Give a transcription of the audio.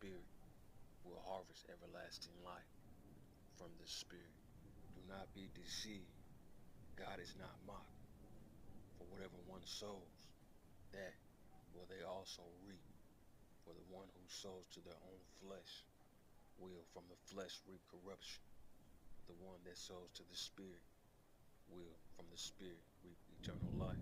spirit will harvest everlasting life from the spirit. Do not be deceived. God is not mocked. For whatever one sows, that will they also reap. For the one who sows to their own flesh will from the flesh reap corruption. But the one that sows to the spirit will from the spirit reap eternal life.